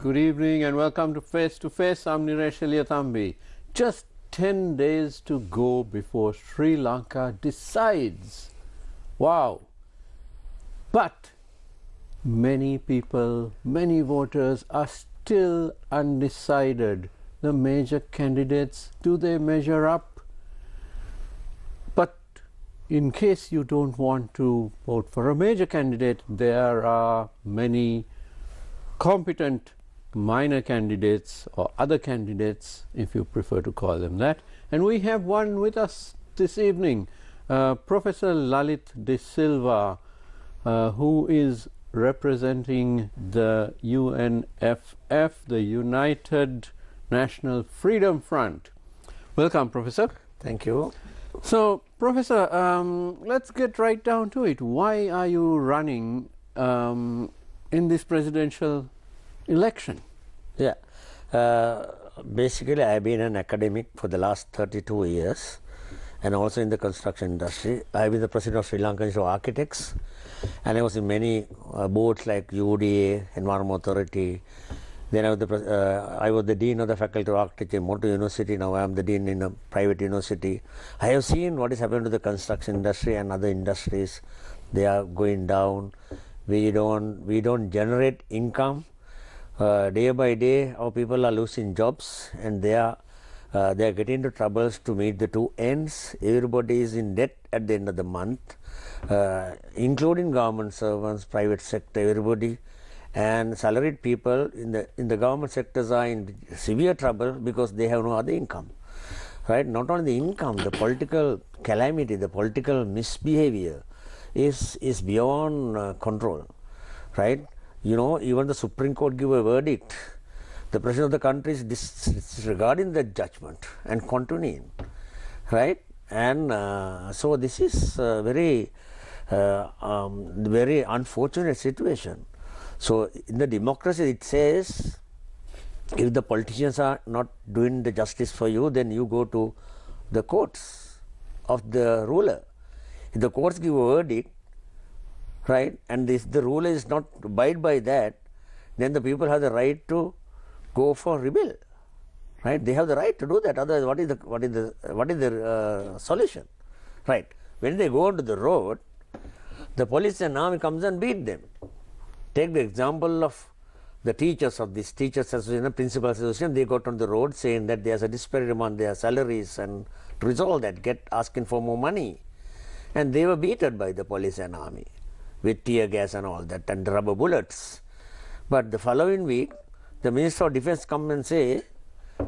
Good evening and welcome to Face to Face. I'm Niresh Eliathambi. Just 10 days to go before Sri Lanka decides. Wow. But many people, many voters are still undecided. The major candidates, do they measure up? But in case you don't want to vote for a major candidate, there are many competent minor candidates or other candidates, if you prefer to call them that. And we have one with us this evening, Professor Lalith De Silva, who is representing the UNFF, the United National Freedom Front. Welcome, Professor. Thank you. So, Professor, let's get right down to it. Why are you running in this presidential election? Yeah. Basically, I've been an academic for the last 32 years and also in the construction industry. I've been the president of Sri Lankan Institute of Architects, and I was in many boards like UDA, Environment Authority. Then I was the dean of the Faculty of Architecture in Motu University. Now I am the dean in a private university. I have seen what is happening to the construction industry and other industries. They are going down. We don't generate income. Day by day, our people are losing jobs, and they are getting into troubles to meet the two ends. Everybody is in debt at the end of the month, including government servants, private sector, everybody. And salaried people in the government sectors are in severe trouble because they have no other income, right? Not only the income, the political calamity, the political misbehavior is beyond control, right? You know, even the Supreme Court give a verdict. The president of the country is disregarding the judgment and continuing, right? And so this is a very unfortunate situation. So in the democracy, it says if the politicians are not doing the justice for you, then you go to the courts of the ruler. If the courts give a verdict, right, and if the ruler is not abide by that, then the people have the right to go for rebel, right? They have the right to do that. Otherwise, what is the solution, right? When they go onto the road, the police and army comes and beat them. Take the example of the teachers of this teachers association, principal association. They got on the road saying that there's a disparity among their salaries, and to resolve that, asking for more money, and they were beaten by the police and army with tear gas and all that and rubber bullets. But the following week, the Minister of Defence come and say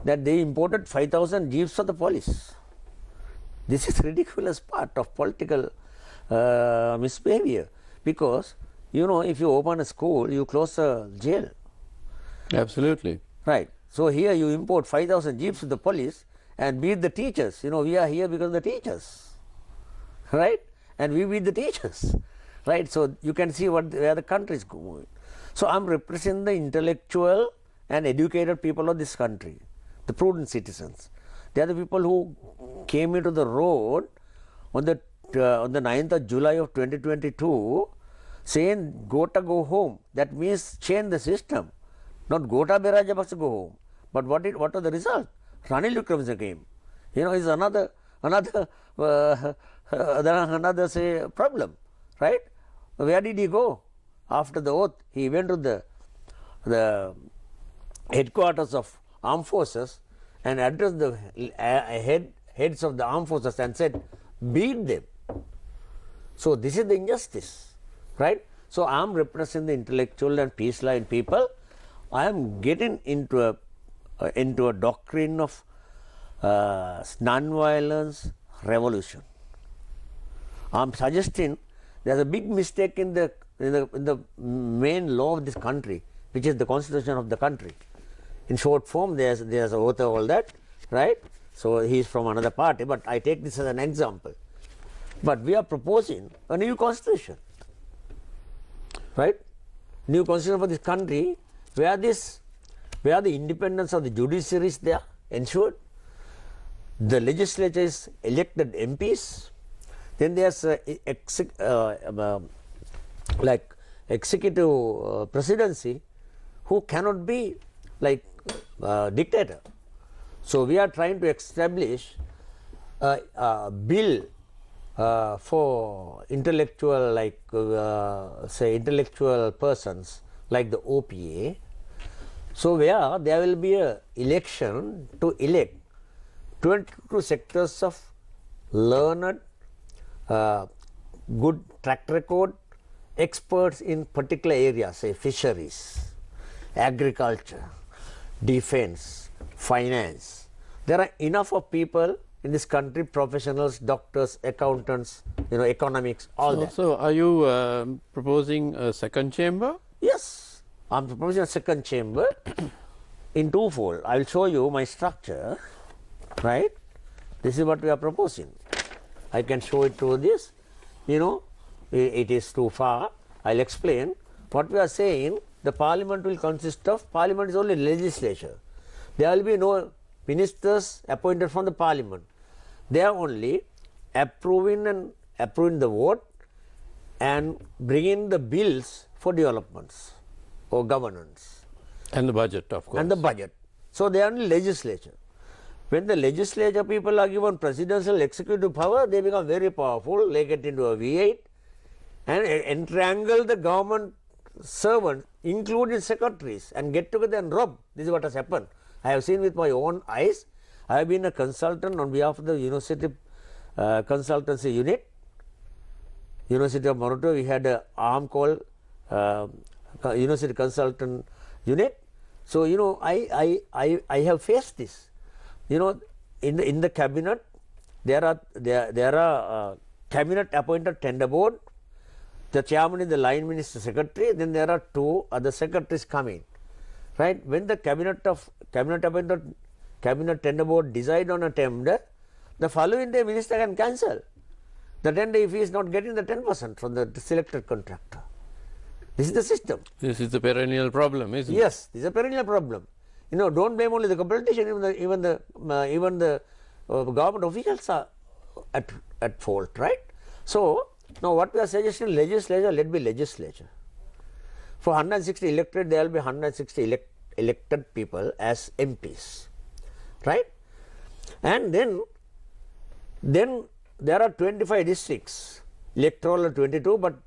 that they imported 5,000 jeeps for the police. This is ridiculous part of political misbehavior, because you know, if you open a school, you close a jail. Absolutely. Right. So here you import 5,000 jeeps to the police and beat the teachers. You know, we are here because of the teachers, right? And we beat the teachers, right? So you can see where the country is going. So I'm representing the intellectual and educated people of this country, the prudent citizens. They are the people who came into the road on the 9th of July of 2022, saying Gota go home. That means change the system, not Gota Berajapaksa go home. But what was the result? Ranil Wickremesinghe came. You know, is another say problem, right? Where did he go after the oath? He went to the headquarters of armed forces and addressed the heads of the armed forces and said, beat them. So this is the injustice. Right? So I am representing the intellectual and peace-loving people. I am getting into a doctrine of non-violence revolution. I am suggesting there is a big mistake in the main law of this country, which is the constitution of the country. In short form, there's a author, all that, right? So he is from another party, but I take this as an example. But we are proposing a new constitution. Right? New constitution for this country, where the independence of the judiciary is there ensured, the legislature is elected MPs, then there's executive presidency who cannot be like dictator. So we are trying to establish a bill for intellectual, like say intellectual persons like the OPA. So where there will be a election to elect 22 sectors of learned, good track record, experts in particular areas, say fisheries, agriculture, defense, finance. There are enough of people in this country, professionals, doctors, accountants, economics, all that. So are you proposing a second chamber? Yes, I am proposing a second chamber in twofold. I will show you my structure, right? This is what we are proposing. I can show it through this. It is too far. I will explain. What we are saying, the parliament will consist of, parliament is only legislature. There will be no ministers appointed from the parliament. They are only approving the vote and bringing the bills for developments or governance. And the budget, of course. And the budget. So they are only legislature. When the legislature people are given presidential executive power, they become very powerful. They get into a V8 and entrangle the government servants, including secretaries, and get together and rob. This is what has happened. I have seen with my own eyes. I have been a consultant on behalf of the university consultancy unit. University of Morocco, we had an arm called University Consultant Unit. So, I have faced this. In the cabinet, there are cabinet appointed tender board. The chairman is the line minister secretary. Then there are two other secretaries coming. Right? When the cabinet appointed cabinet tender board decide on a tender, the following day minister can cancel the tender if he is not getting the 10% from the selected contractor. This is the system. This is a perennial problem, isn't it? Yes, this is a perennial problem. Don't blame only the politician, even the government officials are at fault, right? So now what we are suggesting, legislature, let be legislature. For 160 elected, there will be 160 elected people as MPs, right? And then there are 25 districts, electoral are 22, but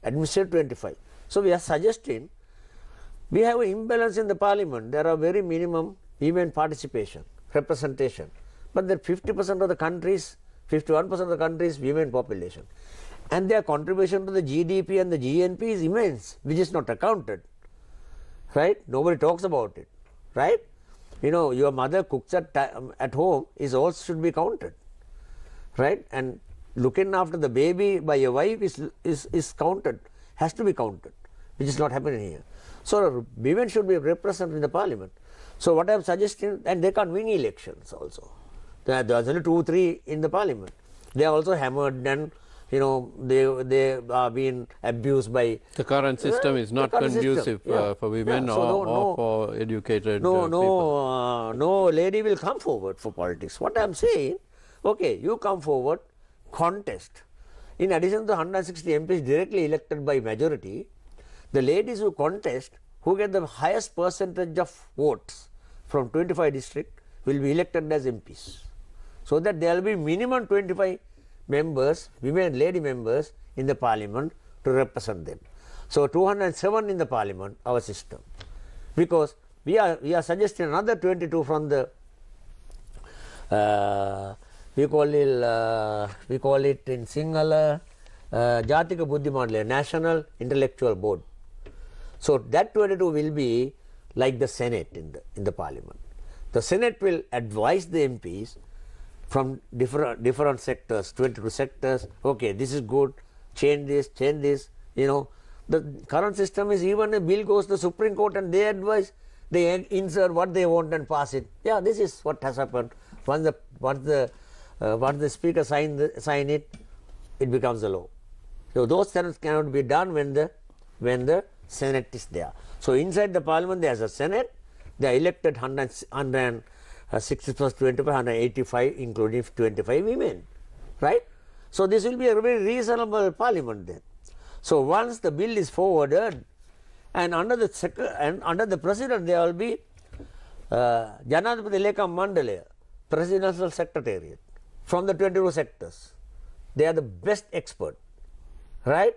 administrative 25. So we are suggesting, we have an imbalance in the parliament. There are very minimum women participation, representation, but there 50% of the countries, 51% of the countries women population, and their contribution to the GDP and the GNP is immense, which is not accounted, right? Nobody talks about it, right? Your mother cooks at home is also should be counted, right? And looking after the baby by your wife is counted, has to be counted, which is not happening here. So women should be represented in the parliament. So what I am suggesting, and they can't win elections also. There are only 2-3 in the parliament. They are also hammered and they are being abused by. The current system is not conducive for women or for educated people. No lady will come forward for politics. What I am saying, okay, you come forward, contest. In addition to the 160 MPs directly elected by majority, the ladies who contest, who get the highest percentage of votes from 25 districts, will be elected as MPs. So that there will be minimum 25 members, women lady members in the parliament to represent them. So 207 in the parliament, our system, because we are suggesting another 22 from the we call it in Sinhala Jatika Buddhi Mandala, National Intellectual Board. So that 22 will be like the Senate in the parliament. The Senate will advise the MPs from different sectors, 22 sectors. Okay, this is good. Change this. The current system is, even a bill goes to the Supreme Court and they advise, they insert what they want and pass it. Yeah, this is what has happened. Once the speaker sign it, it becomes a law. So those things cannot be done when the Senate is there. So inside the parliament there is a Senate. They are elected 160 plus 25, 185, including 25 women, right? So this will be a very reasonable parliament then. So once the bill is forwarded, and under the president there will be Janata Parliament, Presidential Secretariat, from the 22 sectors. They are the best expert, right?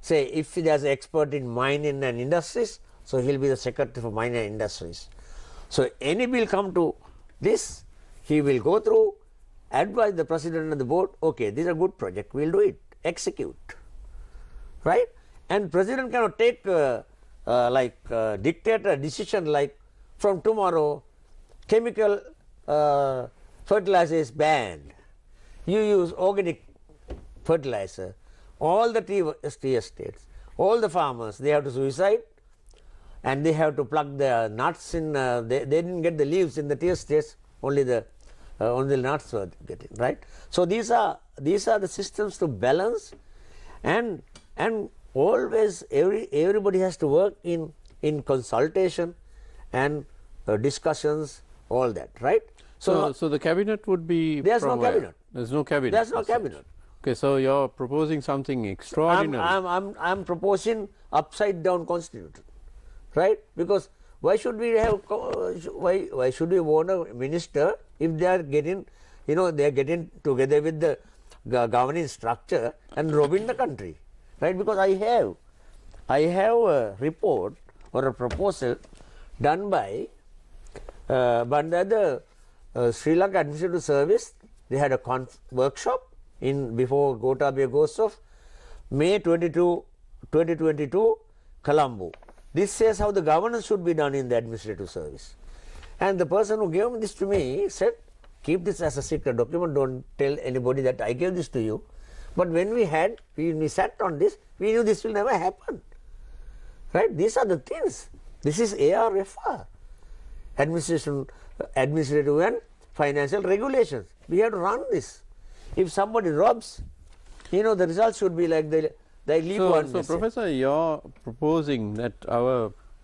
Say if there is an expert in mining and industries, so he will be the secretary for mining and industries. So any bill come to this, he will go through, advise the president and the board, okay, this is a good project, we will do it, execute, right? And president cannot take dictate a decision like from tomorrow chemical fertilizer is banned, you use organic fertilizer, all the tea estates, all the farmers, they have to suicide and they have to plug the nuts in, they didn't get the leaves in the tea estates, only the nuts were getting, right. So these are the systems to balance, and always everybody has to work in consultation and discussions, all that, right. So the cabinet would be there's no where? cabinet. There's no cabinet. There's no cabinet. Okay, so you're proposing something extraordinary. I'm proposing upside down constitution, right? Because why should we have why should we want a minister if they are getting, they are getting together with the governing structure and robbing the country, right? Because I have a report or a proposal done by the Sri Lanka Administrative Service. They had a workshop before Gotabaya goes off, May 22, 2022, Colombo. This says how the governance should be done in the administrative service. And the person who gave this to me said, keep this as a secret document, don't tell anybody that I gave this to you. But when we sat on this, we knew this will never happen. Right? These are the things. This is ARFR, administrative and financial regulations. We have to run this. If somebody robs, the result should be like the leap one. So Professor, you're proposing that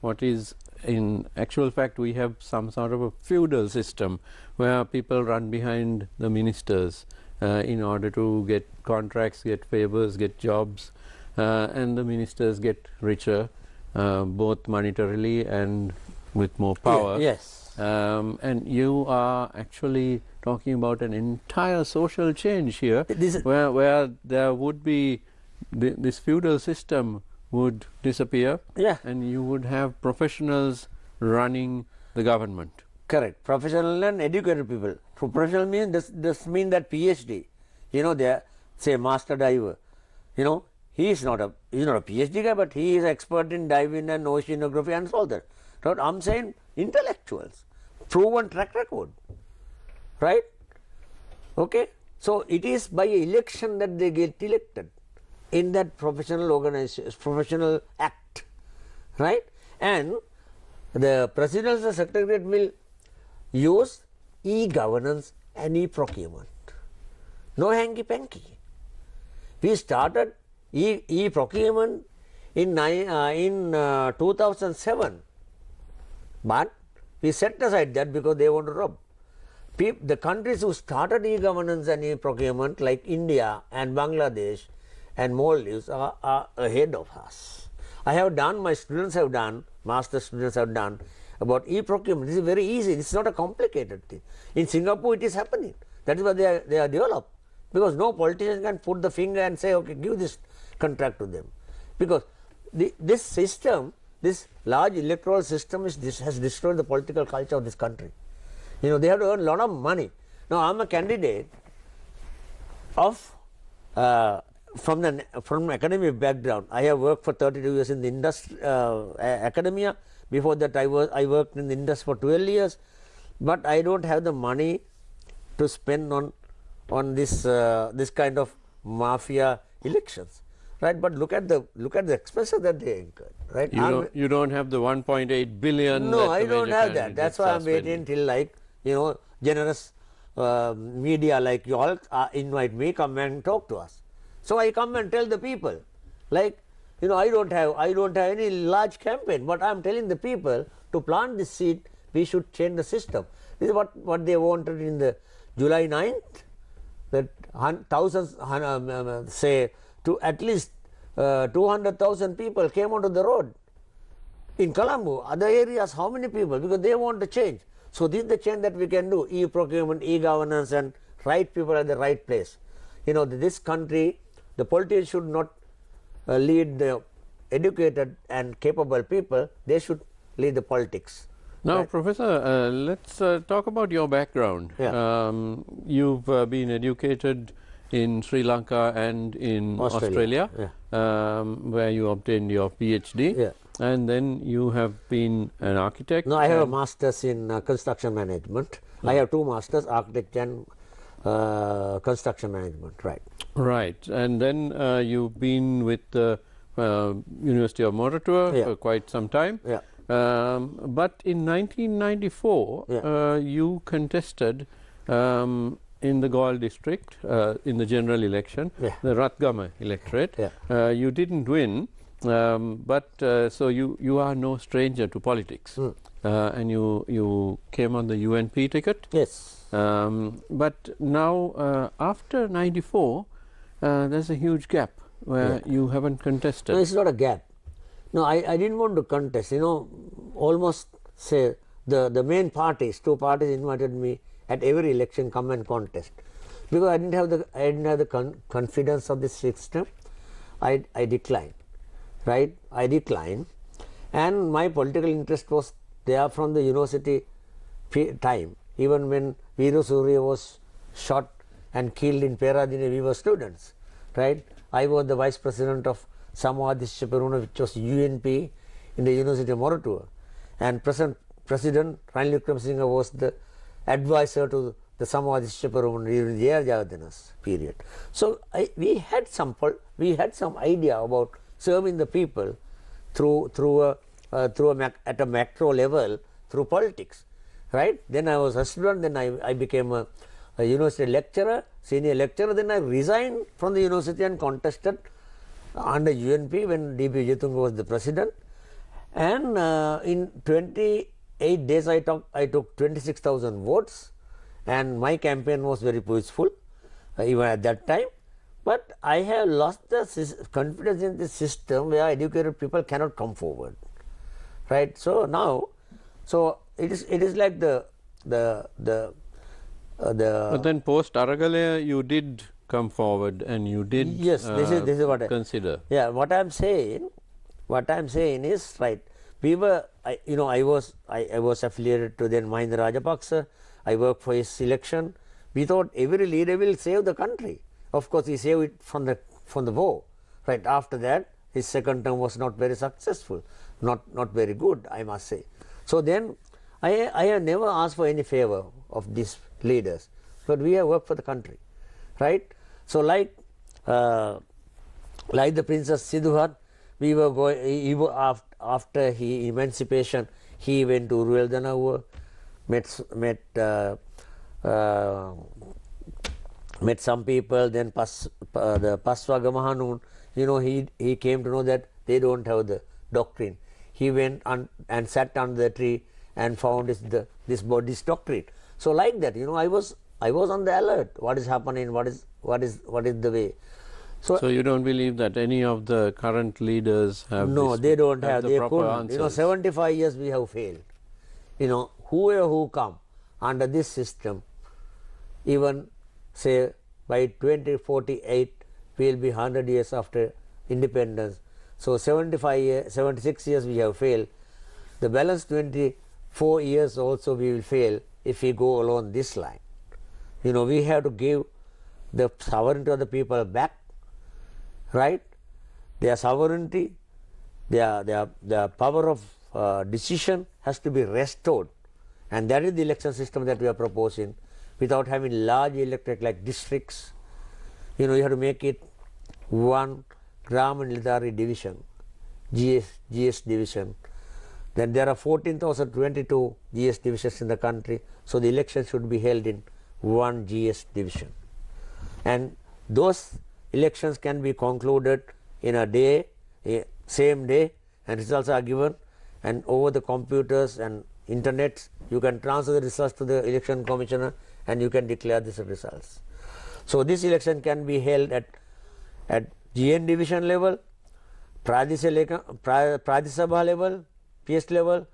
what is in actual fact we have some sort of a feudal system where people run behind the ministers in order to get contracts, get favors, get jobs, and the ministers get richer both monetarily and with more power. Yeah, yes. And you are actually talking about an entire social change here, where there would be this feudal system would disappear, yeah, and you would have professionals running the government. Correct. Professional and educated people. Professional means does mean that PhD. They are, say, master diver. He is not a PhD guy, but he is expert in diving and oceanography and all that. So I'm saying intellectuals, proven track record, right? Okay. So it is by election that they get elected in that professional organization, professional act, right? And the presidential secretariat will use e-governance and e-procurement. No hanky-panky. We started e-procurement in 2007, but we set aside that because they want to rob. The countries who started e-governance and e-procurement like India and Bangladesh and Maldives are ahead of us. I have done, my students have done, master students have done about e-procurement. This is very easy. This is not a complicated thing. In Singapore, it is happening. That is why they are developed. Because no politician can put the finger and say, okay, give this contract to them. Because this system, this large electoral system has destroyed the political culture of this country. They have to earn a lot of money. Now, I am a candidate of from academic background. I have worked for 32 years in the industry, academia. Before that, I worked in the industry for 12 years. But I don't have the money to spend on this kind of mafia elections, right? But look at the expenses that they incurred, right? You don't have the 1.8 billion. No, I don't have that. That's why I'm waiting till generous media like you all invite me, come and talk to us. So I come and tell the people, I don't have any large campaign, but I'm telling the people to plant this seed. We should change the system. This is what they wanted in the July 9th. That thousands, say, to at least 200,000 people came onto the road. In Colombo, other areas, how many people? Because they want to change. So this is the change that we can do, e-procurement, e-governance, and right people at the right place. You know, this country, the politicians should not lead the educated and capable people, they should lead the politics. Now, right? Professor, let's talk about your background. Yeah. You've been educated in Sri Lanka and in Australia, yeah. Where you obtained your PhD. Yeah. And then you have been an architect. No, I have a master's in construction management. I have 2 masters, architecture and construction management, right. Right. And then you've been with the University of Moratuwa for quite some time. Yeah. But in 1994, you contested in the Galle district in the general election, the Ratgama electorate. You didn't win, but so you are no stranger to politics. And you came on the UNP ticket. Yes. But now, after 94, there's a huge gap where you haven't contested. No, it's not a gap. No, I didn't want to contest. You know, almost say the main parties, 2 parties invited me at every election, come and contest, because I didn't have the confidence of this system. I declined, right? I declined, and my political interest was there from the university time. Even when Veeru Surya was shot and killed in Peradine, we were students, right? I was the vice president of Samadhisya Peruna, which was UNP in the University of Moratuwa, and present President Ranil Wickremesinghe was the advisor to the Samadhisya Peruna during the Jayadina's period. So we had some idea about serving the people at a macro level through politics, right? Then I was a student. Then I became a university lecturer, senior lecturer. Then I resigned from the university and contested under UNP when D.P. Jetunga was the president, and in 28 days I took 26,000 votes, and my campaign was very peaceful even at that time. But I have lost the confidence in the system where educated people cannot come forward, right? So now, it is like the But then post Aragalaya, you did come forward and you did this is what consider. What I'm saying is, right, we were, I was affiliated to then Mahinda Rajapaksa. I worked for his election. We thought every leader will save the country. Of course, he saved it from the war. Right after that, his second term was not very successful, not very good, I must say. So then, I have never asked for any favor of these leaders, but we have worked for the country, right? So like the Princess Sidhuhat, we were going after his emancipation. He went to Ruel Danawur, met some people. Then the Paswaga Mahanun, he came to know that they don't have the doctrine. He went and sat under the tree and found this doctrine. So like that, I was on the alert. What is happening? What is the way? So you don't believe that any of the current leaders have? No, they don't have. They proper couldn't. answers. 75 years we have failed. Whoever who come under this system, even say by 2048, we will be 100 years after independence. So 76 years we have failed. The balance 24 years also we will fail if we go along this line. We have to give the sovereignty of the people back, right? Their sovereignty, their power of decision has to be restored, and that is the election system that we are proposing, without having large electorate like districts. You have to make it one Gram and Lidari division, GS division. Then there are 14,022 GS divisions in the country, so the election should be held in one GS division. And those elections can be concluded in a day, same day, and results are given, and over the computers and internet you can transfer the results to the election commissioner and you can declare these results. So this election can be held at GN division level, Pradesabha level, PS level,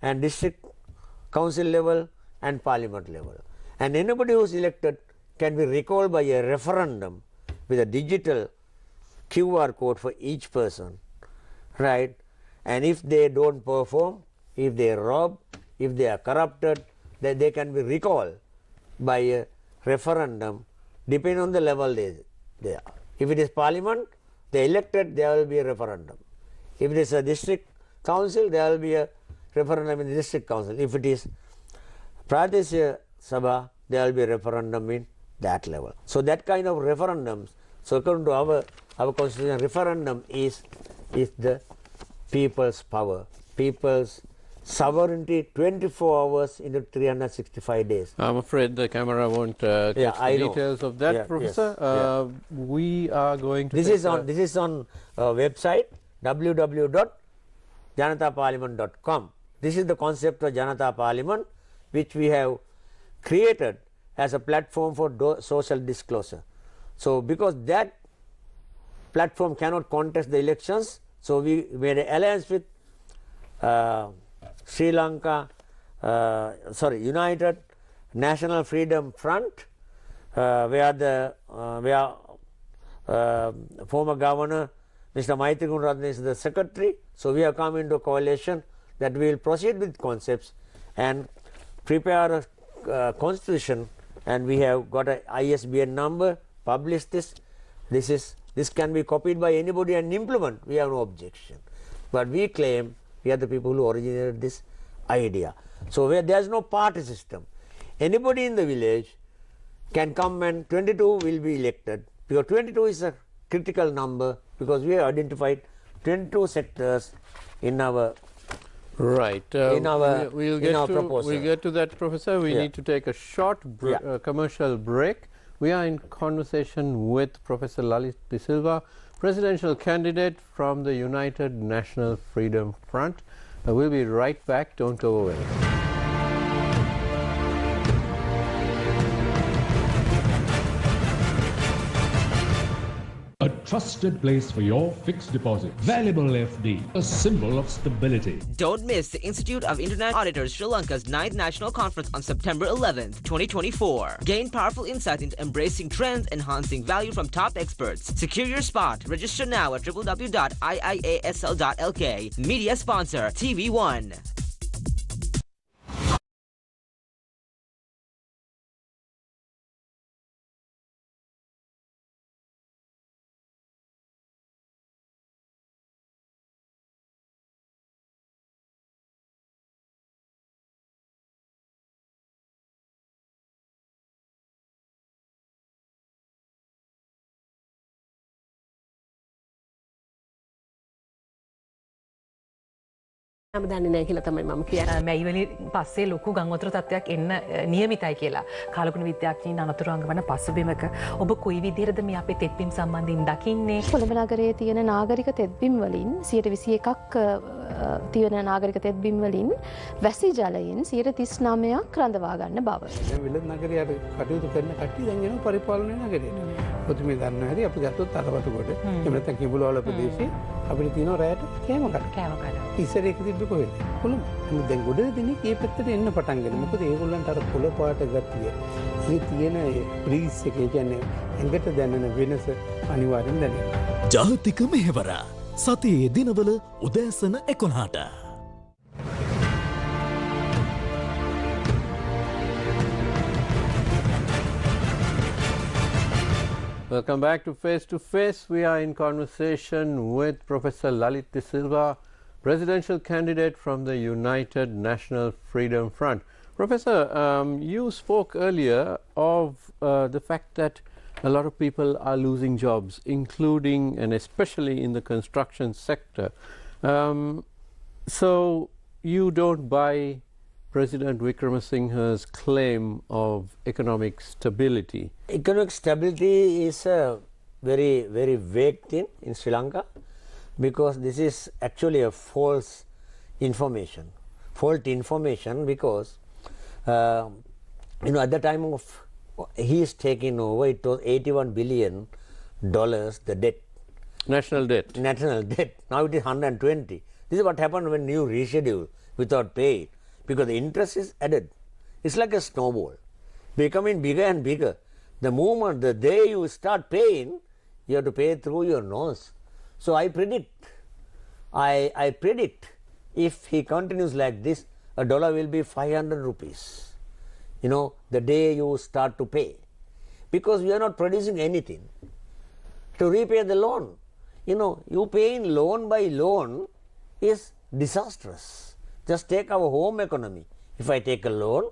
and district council level, and parliament level. And anybody who is elected can be recalled by a referendum with a digital QR code for each person, right? And if they don't perform, if they rob, if they are corrupted, then they can be recalled by a referendum depending on the level they are. If it is parliament, they elected, there will be a referendum. If it is a district council, there will be a referendum in the district council. If it is Pradesh Sabha, there will be a referendum in that level. So that kind of referendums, so according to our constitution, referendum is the people's power, people's sovereignty 24 hours into 365 days. I'm afraid the camera won't catch the details of that, Professor. We are going to... This is on website www.janataparliament.com. This is the concept of Janata Parliament, which we have created as a platform for social disclosure. So because that platform cannot contest the elections, so we made an alliance with Sri Lanka, United National Freedom Front, where former governor Mr. Maithrikun Ratne is the secretary. So we have come into a coalition that we will proceed with concepts and prepare a constitution, and we have got an ISBN number, publish this. This can be copied by anybody and implement. We have no objection. But we claim we are the people who originated this idea. So where there is no party system, anybody in the village can come and 22 will be elected, because 22 is a critical number, because we have identified 22 sectors in our proposal. We'll get to that, Professor. We need to take a short commercial break. We are in conversation with Professor Lalith De Silva, presidential candidate from the United National Freedom Front. We'll be right back. Don't go away. A trusted place for your fixed deposit. Valuable FD, a symbol of stability. Don't miss the Institute of International Auditors Sri Lanka's 9th National Conference on September 11th, 2024. Gain powerful insight into embracing trends, enhancing value from top experts. Secure your spot. Register now at www.iiasl.lk. Media sponsor, TV1. දන්නේ නැහැ කියලා තමයි මම කියන්නේ. මැයිවලි පස්සේ ලොකු ගංවතුර තත්ත්වයක් එන්න නියමිතයි කියලා කාලගුණ විද්‍යාඥයින් අනතුරුංග වන පසුබිමක ඔබ කොයි විදිහටද මේ අපේ තෙත්බිම් සම්බන්ධයෙන් දකින්නේ? කොළඹ නගරයේ තියෙන නාගරික තෙත්බිම් වලින් 21%ක් තියෙන නාගරික තෙත්බිම් වලින් වැසි ජලයෙන් 39%ක් රඳවා ගන්න බව. දැන් විලත් නගරයේ කටයුතු කරන කට්ටිය දැන් යනවා පරිපාලන නගරයට. ඔතන මේ දන්නවා හැටි අපි ගත්තොත් අරවටුකොට එහෙම නැත්නම් කිඹුලවල ප්‍රදේශයේ අපිට තියෙනවා රැයට කෑම කඩ. ඉස්සර එක තිබ්බ කොහෙද? කොළඹ. දැන් ගොඩ දෙනෙක් මේ පැත්තට එන්න පටන් ගන්නවා. මොකද ඒගොල්ලන්ට අර පොළ පාට ගතිය, මේ තියෙන බ්‍රීස් එකේ කියන්නේ ඇඟට දැනෙන වෙනස අනිවාර්යෙන් දැනෙනවා. ජාතික මෙහෙවර සතියේ දිනවල උදෑසන 11ට. Welcome back to Face to Face. We are in conversation with Professor Lalith De Silva, presidential candidate from the United National Freedom Front. Professor, you spoke earlier of the fact that a lot of people are losing jobs, including and especially in the construction sector. So you don't buy President Wickremesinghe's claim of economic stability? Economic stability is a very, very vague thing in Sri Lanka, because this is actually a false information. Faulty information, because at the time of he is taking over, it was $81 billion, the debt. National debt. National debt. Now it is 120. This is what happened when you reschedule without pay, because the interest is added. It's like a snowball, becoming bigger and bigger. The moment, the day you start paying, you have to pay through your nose. So I predict, I predict if he continues like this, a dollar will be 500 rupees, the day you start to pay. Because we are not producing anything to repay the loan. You paying loan by loan is disastrous. Just take our home economy. If I take a loan,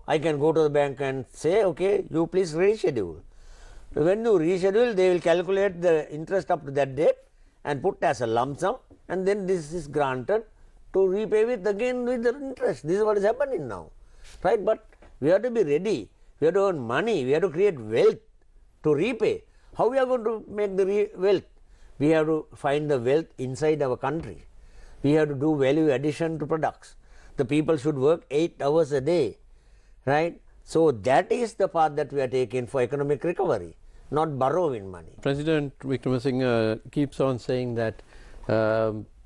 I can go to the bank and say, okay, you please reschedule. When you reschedule, they will calculate the interest up to that date and put as a lump sum, and then this is granted to repay with again with the interest. This is what is happening now, right? But we have to be ready. We have to earn money. We have to create wealth to repay. How we are going to make the wealth? We have to find the wealth inside our country. We have to do value addition to products. The people should work 8 hours a day, right? So that is the path that we are taking for economic recovery, not borrowing money. President Wickremesinghe keeps on saying that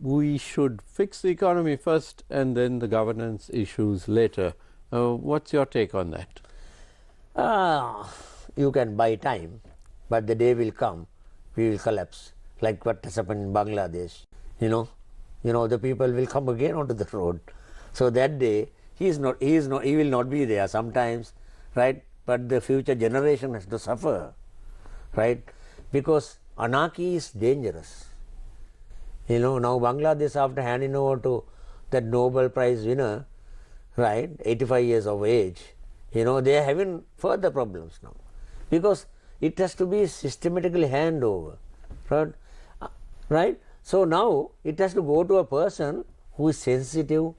we should fix the economy first and then the governance issues later. What's your take on that? You can buy time, but the day will come, we will collapse, like what has happened in Bangladesh. The people will come again onto the road. So that day, he will not be there sometimes, right? But the future generation has to suffer, right? Because anarchy is dangerous. Now Bangladesh, after handing over to that Nobel Prize winner, right, 85 years of age, they are having further problems now. Because it has to be systematically handed over, right? So now it has to go to a person who is sensitive,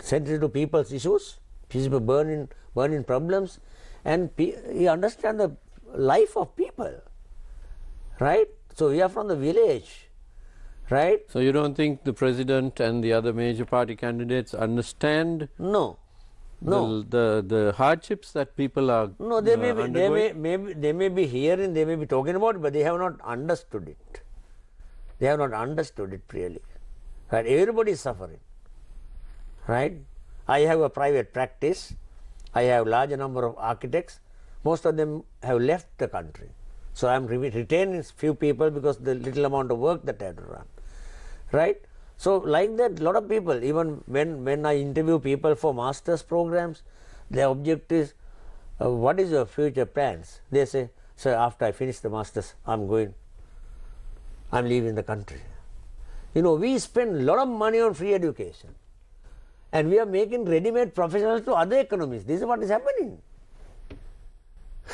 sensitive to people's issues, burning problems, and he understands the life of people, right? So we are from the village, right? So you don't think the president and the other major party candidates understand? No. The hardships that people are they may be hearing, they may be talking about it, but they have not understood it. They have not understood it really. Right? Everybody is suffering. Right? I have a private practice. I have a large number of architects. Most of them have left the country. So I am retaining few people because the little amount of work that I have to run. Right? So like that, a lot of people, even when I interview people for master's programs, their object is, what is your future plans? They say, sir, after I finish the master's, I'm leaving the country. We spend a lot of money on free education, and we are making ready-made professionals to other economies. This is what is happening.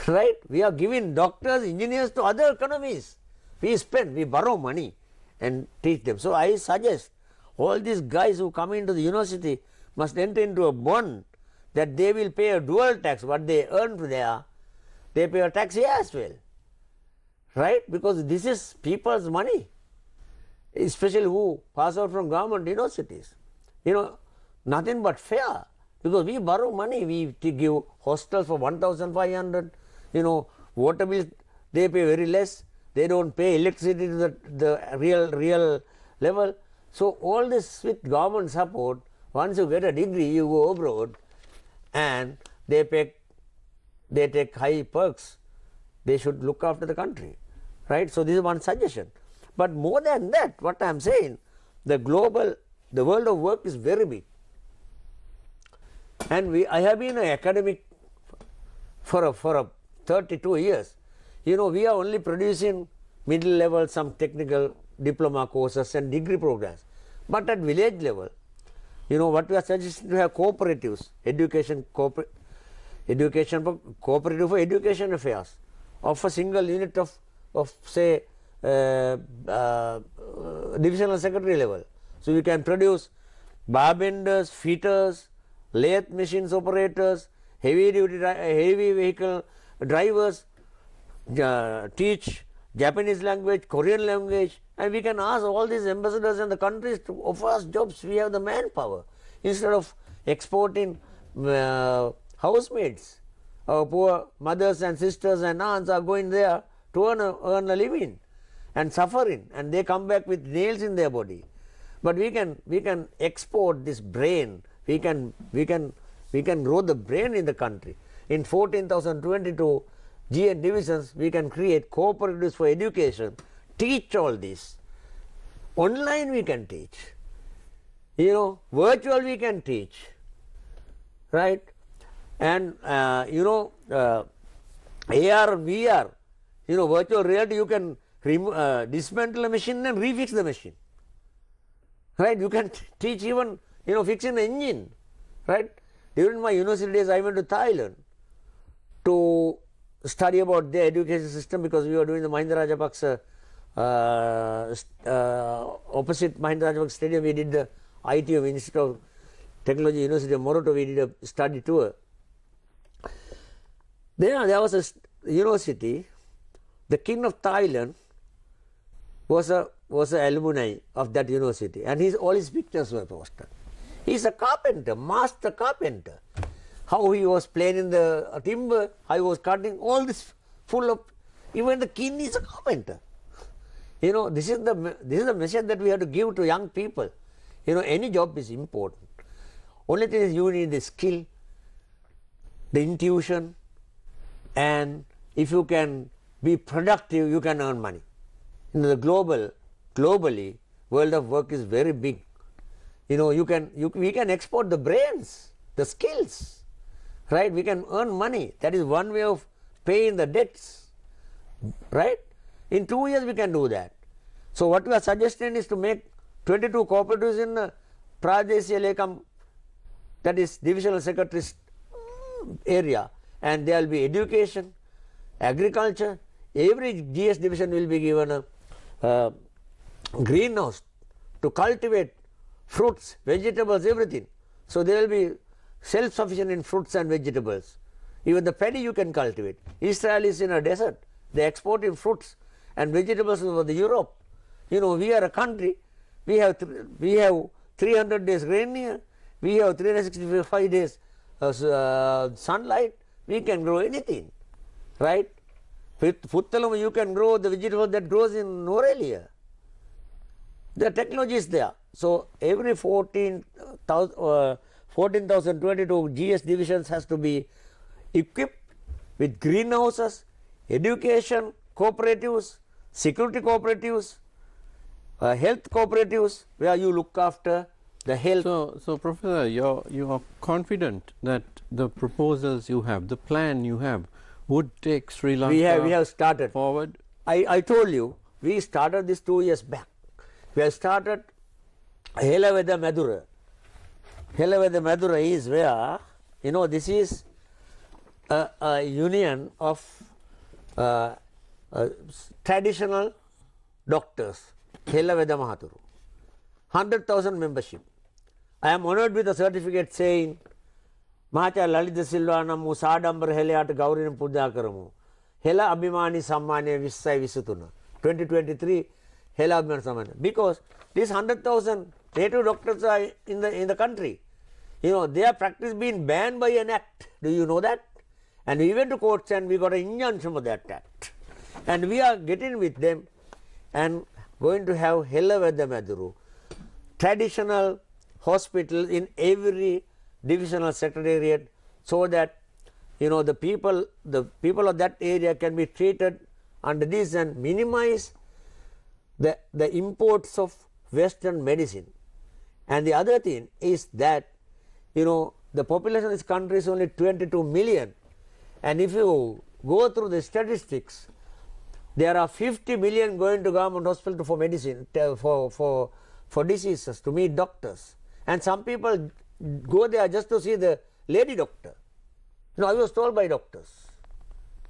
Right? We are giving doctors, engineers to other economies. We borrow money and teach them. So I suggest all these guys who come into the university must enter into a bond that they will pay a dual tax. What they earn there, they pay a tax here as well. Right? Because this is people's money, especially who pass out from government universities. Nothing but fair. Because we borrow money, we give hostels for 1,500, water bills, they pay very less, they don't pay electricity to the real level. So all this with government support, once you get a degree, you go abroad and they take high perks. They should look after the country, right? So this is one suggestion. But more than that, what I am saying, the world of work is very big. And I have been an academic for 32 years. We are only producing middle level, some technical diploma courses and degree programs. But at village level, what we are suggesting to have cooperatives, cooperative for education affairs of a single unit of say divisional secretary level. So you can produce barbenders, fitters, lathe machines operators, heavy vehicle drivers, teach Japanese language, Korean language, and we can ask all these ambassadors in the countries to offer us jobs. We have the manpower. Instead of exporting housemaids, our poor mothers and sisters and aunts are going there to earn a living and suffering, and they come back with nails in their body. But we can export this brain. We can We can grow the brain in the country. In 14,022 GN divisions, we can create cooperatives for education, teach all this. Online we can teach. You know, virtual we can teach. Right? And you know, AR, VR, you know, virtual reality, you can dismantle a machine and refix the machine. Right? You can teach even, you know, fixing the engine. Right? During my university days, I went to Thailand to study about their education system, because we were doing the Mahinda Rajapaksa opposite Mahinda Rajapaksa Stadium. We did the ITO, Institute of Technology, University of Moroto. We did a study tour. There was a university. The king of Thailand was a alumni of that university, and all his pictures were posted. He's a carpenter, master carpenter. How he was planing the timber, how he was cutting, all this full of, even the king is a carpenter. You know, this is the message that we have to give to young people. You know, any job is important. Only thing is you need the skill, the intuition, and if you can be productive, you can earn money. You know, globally, world of work is very big. You know, we can export the brains, the skills, right? We can earn money. That is one way of paying the debts, right? In 2 years we can do that. So what we are suggesting is to make 22 cooperatives in Pradeshiya Lekam, that is divisional secretaries area, and there will be education, agriculture. Every GS division will be given a greenhouse to cultivate fruits, vegetables, everything. So they will be self-sufficient in fruits and vegetables. Even the paddy you can cultivate. Israel is in a desert. They export in fruits and vegetables over the Europe. You know, we are a country. We have 300 days rain here. We have 365 days sunlight. We can grow anything, right? With Puttalam, you can grow the vegetable that grows in Norelia. The technology is there. So every 14,022 GS divisions has to be equipped with greenhouses, education cooperatives, security cooperatives, health cooperatives, where you look after the health. So Professor, you are confident that the proposals you have, the plan you have, would take Sri Lanka we have started forward? I told you, we started this 2 years back. We have started Helaveda Madura. Helaveda Madura is where, you know, this is a union of traditional doctors, Helaveda Mahaturu, 100,000 membership. I am honored with a certificate saying, Mahachaya Lalith De Silva namu Sadambar Heleyata Gaurina Puja Karamu. Hela Abhimani Sammane Vissai Visutuna. 2023 Hela Abhimani Sammane. Because these 100,000 native doctors are in the country. You know, their practice being banned by an act. Do you know that? And we went to courts and we got an injunction for that act. And we are getting with them and going to have Helaveda Maduru, traditional hospital in every divisional secretariat, so that, you know, the people of that area can be treated under this and minimize the imports of Western medicine. And the other thing is that, you know, the population of this country is only 22 million, and if you go through the statistics, there are 50 million going to government hospital for medicine, for diseases, to meet doctors, and some people go there just to see the lady doctor. You know, I was told by doctors,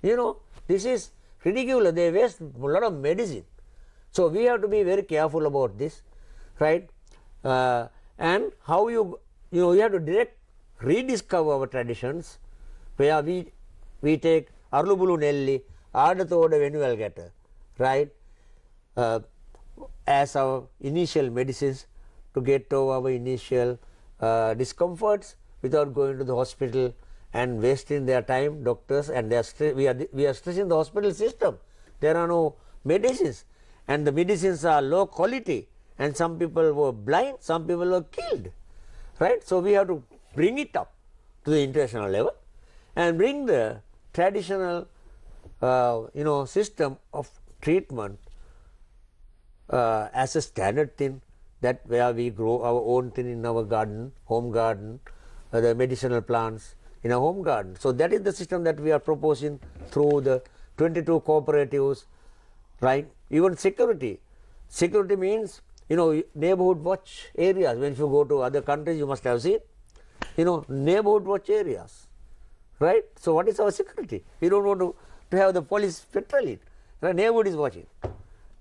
you know, this is ridiculous. They waste a lot of medicine. So we have to be very careful about this, right? And how you have to rediscover our traditions, where we take Arlubulu Nelli, Adathoda Venuvalgata, right, as our initial medicines to get over our initial discomforts without going to the hospital and wasting their time, doctors, and we are stressing the hospital system. There are no medicines, and the medicines are low quality, and some people were blind, some people were killed, right? So we have to bring it up to the international level and bring the traditional system of treatment as a standard thing, that where we grow our own thing in our garden, home garden, the medicinal plants in a home garden. So that is the system that we are proposing through the 22 cooperatives, right? Even security. Security means, neighborhood watch areas. When you go to other countries, you must have seen, neighborhood watch areas, right? So what is our security? We don't want to have the police patrolling. The neighborhood is watching,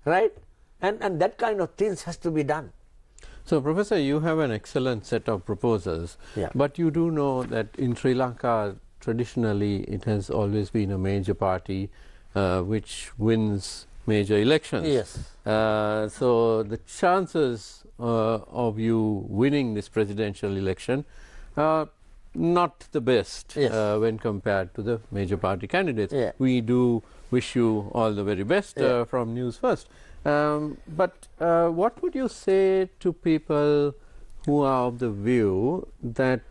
right? And that kind of things has to be done. So, Professor, you have an excellent set of proposals, Yeah. but you do know that in Sri Lanka, traditionally, it has always been a major party which wins major elections. Yes. So, the chances of you winning this presidential election are not the best Yes. when compared to the major party candidates. Yeah. We do wish you all the very best from Newsfirst. But what would you say to people who are of the view that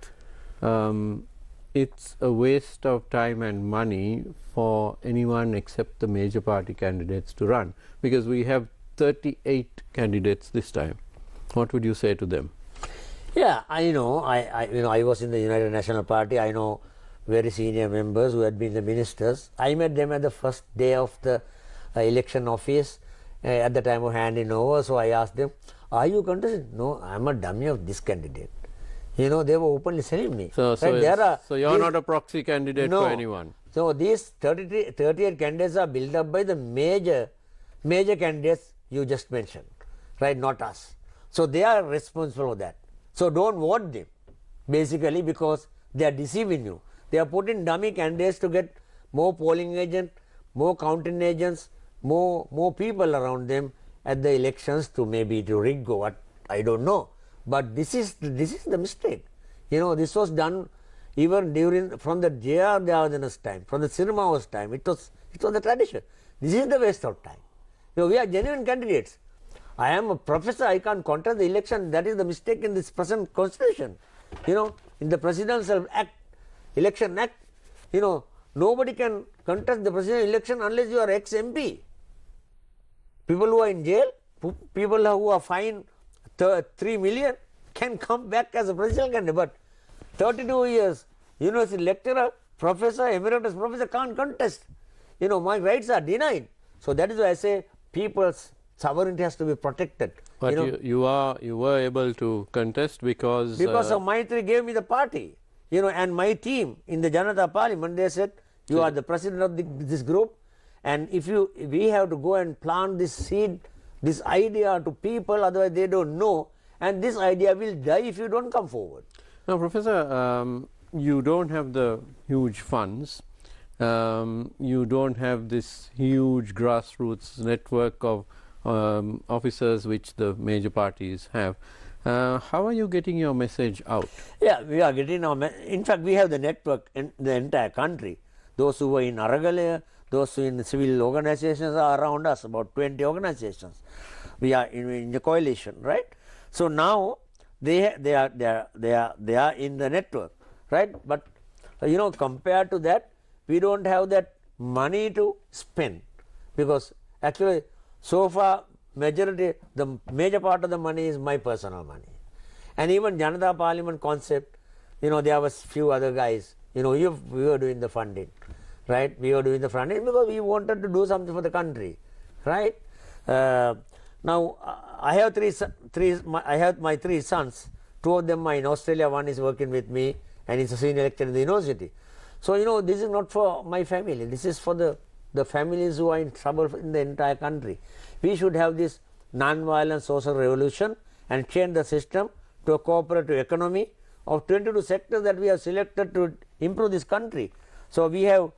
it's a waste of time and money for anyone except the major party candidates to run? Because we have 38 candidates this time. What would you say to them? Yeah, I know. I was in the United National Party. I know very senior members who had been the ministers. I met them at the first day of the election office at the time of handing over. So I asked them, "Are you contesting?" "No, I'm a dummy of this candidate." They were openly telling me. So you're not a proxy candidate for anyone. So these 38 candidates are built up by the major candidates you just mentioned, right? Not us. So they are responsible for that. So don't vote them, basically, because they are deceiving you. They are putting dummy candidates to get more polling agents, more counting agents, more people around them at the elections to maybe to rig or what, I don't know. But this is the mistake. This was done even from the J.R. Devardhana's time, from the Sirma's time. It was the tradition. This is the waste of time. We are genuine candidates. I am a professor, I can't contest the election. That is the mistake in this present constitution. In the Presidential Act, Election Act, nobody can contest the presidential election unless you are ex-MP. People who are in jail, people who are fined 3 million can come back as a presidential candidate. But 32 years, university lecturer, professor, emeritus professor can't contest. My rights are denied. So that is why I say people's sovereignty has to be protected. But you were able to contest because of Maitri gave me the party, and my team in the Janata Parliament, they said, you are the president of this group, and we have to go and plant this seed, this idea to people, otherwise they don't know, and this idea will die if you don't come forward. Now, Professor, you don't have the huge funds. You don't have this huge grassroots network of officers which the major parties have. How are you getting your message out? Yeah, we are getting in fact, we have the network in the entire country. Those who are in Aragalaya, those who are in civil organizations are around us, about 20 organizations. We are in the coalition, right? So now they are in the network, right? But compared to that, we don't have that money to spend, because actually so far the major part of the money is my personal money. And even Janata Parliament concept, there was few other guys, we were doing the funding, right? We were doing the funding because we wanted to do something for the country, right? Now I have my 3 sons. 2 of them are in Australia. One is working with me and is a senior lecturer in the university. So this is not for my family. This is for the families who are in trouble in the entire country. We should have this non-violent social revolution and change the system to a cooperative economy of 22 sectors that we have selected to improve this country. So we have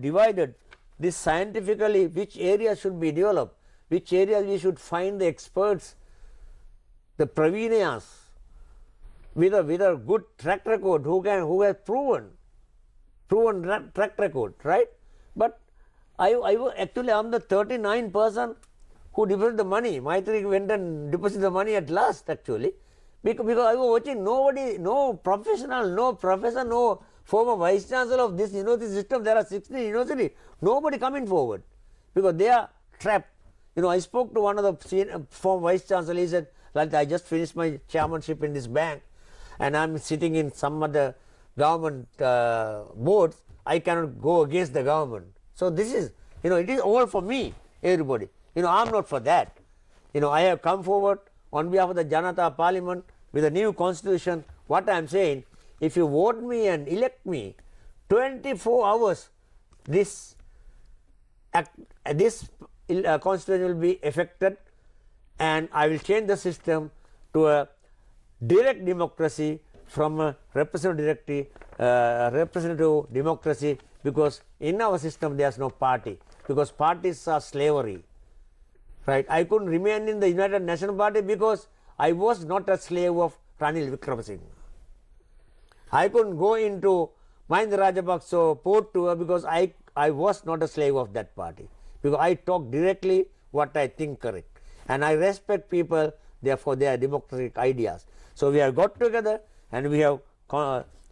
divided this scientifically, which areas should be developed, which areas we should find the experts, the Pravinayas with a good track record, who has proven track record, right? But I'm the 39th person who deposited the money. Maitri went and deposited the money at last, actually, because I was watching nobody, no professional, no professor, no former vice chancellor of this university system. There are 16 universities. Nobody coming forward because they are trapped. You know, I spoke to one of the former vice chancellor. He said, "Like I just finished my chairmanship in this bank, and I'm sitting in some other government boards. I cannot go against the government. So this is, you know, it is all for me, everybody. You know, I'm not for that. You know, I have come forward on behalf of the Janata Parliament with a new constitution. What I am saying, if you vote me and elect me, 24 hours this constitution will be effected, and I will change the system to a direct democracy from a representative democracy, because in our system there is no party, because parties are slavery. Right? I couldn't remain in the United National Party because I was not a slave of Ranil Wickremesinghe. I couldn't go into Mahinda Rajapaksa port tour because I was not a slave of that party, because I talk directly what I think correct, and I respect people for their democratic ideas. So we have got together and we have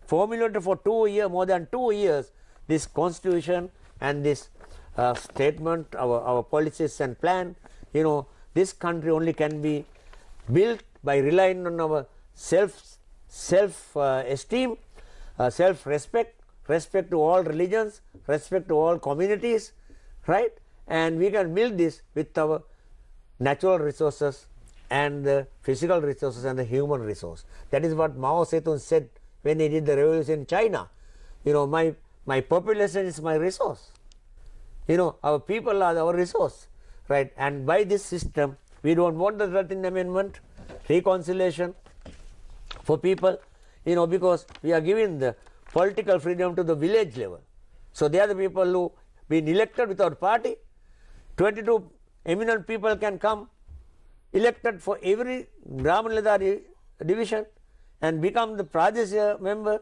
formulated for 2 years, more than 2 years, this constitution and this statement, our policies and plan. You know, this country only can be built by relying on our self-esteem, self-respect, respect to all religions, respect to all communities, right? And we can build this with our natural resources and the physical resources and the human resource. That is what Mao Zedong said when he did the revolution in China. You know, my population is my resource. You know, our people are our resource, right? And by this system, we don't want the 13th Amendment, reconciliation for people, you know, because we are giving the political freedom to the village level. So they are the people who been elected without party. 22 eminent people can come elected for every Brahmanleda division and become the Pradesh member,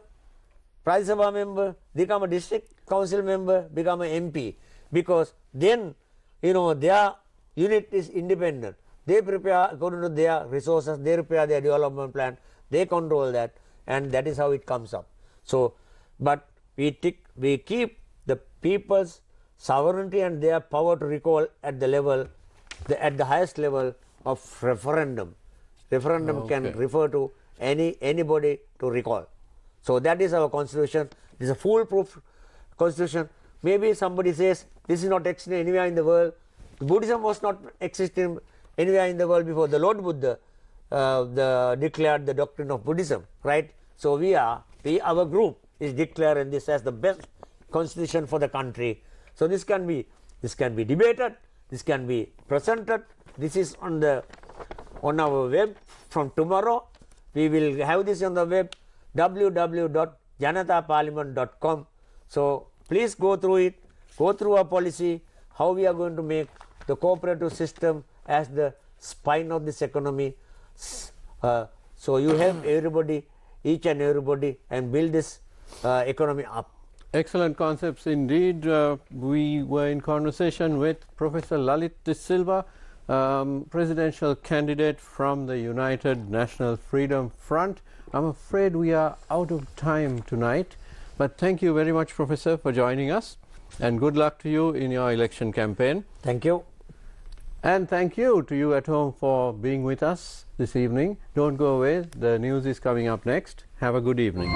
Pradesh Sabha member, become a district council member, become an MP, because then, you know, their unit is independent. They prepare according to their resources, they prepare their development plan, they control that, and that is how it comes up. So, but we keep the people's sovereignty and their power to recall at the level, at the highest level of referendum. Referendum can refer to anybody to recall. So that is our constitution. It is a foolproof constitution. Maybe somebody says this is not existing anywhere in the world. Buddhism was not existing anywhere in the world before the Lord Buddha declared the doctrine of Buddhism, right? So our group is declaring this as the best constitution for the country. So this can be debated, this can be presented. This is on our web from tomorrow. We will have this on the web, www.janataparliament.com. So please go through it, go through our policy, how we are going to make the cooperative system as the spine of this economy. So you help everybody, each and everybody, and build this economy up. Excellent concepts indeed. We were in conversation with Professor Lalith De Silva, presidential candidate from the United National Freedom Front. I'm afraid we are out of time tonight, but thank you very much, Professor, for joining us, and good luck to you in your election campaign. Thank you. And thank you to you at home for being with us this evening. Don't go away. The news is coming up next. Have a good evening.